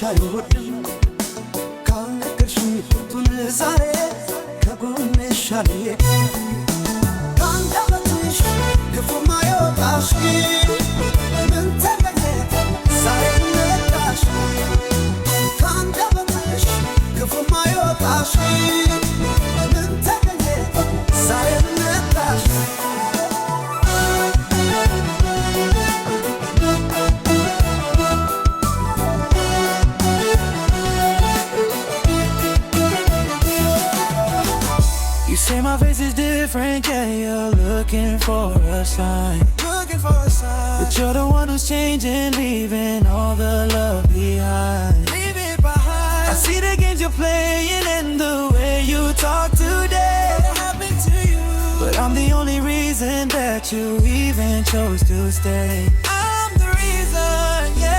አይወድም ካልነገርሽኝ ቁርጡን ዛሬ ከጎንሽ አልሄድም ከአንደበትሽ ክፉ ማይወጣሽ ምን ተገኘ ዛሬ መጣሽ ከአንደበትሽ ክፉ ማይወጣሽ ምን ተገኘ ዛሬ መጣሽ Say my face is different, yeah, you're looking for a sign. But you're the one who's changing, leaving all the love behind. I see the games you're playing and the way you talk today. What happened to you? But I'm the only reason that you even chose to stay. I'm the reason, yeah.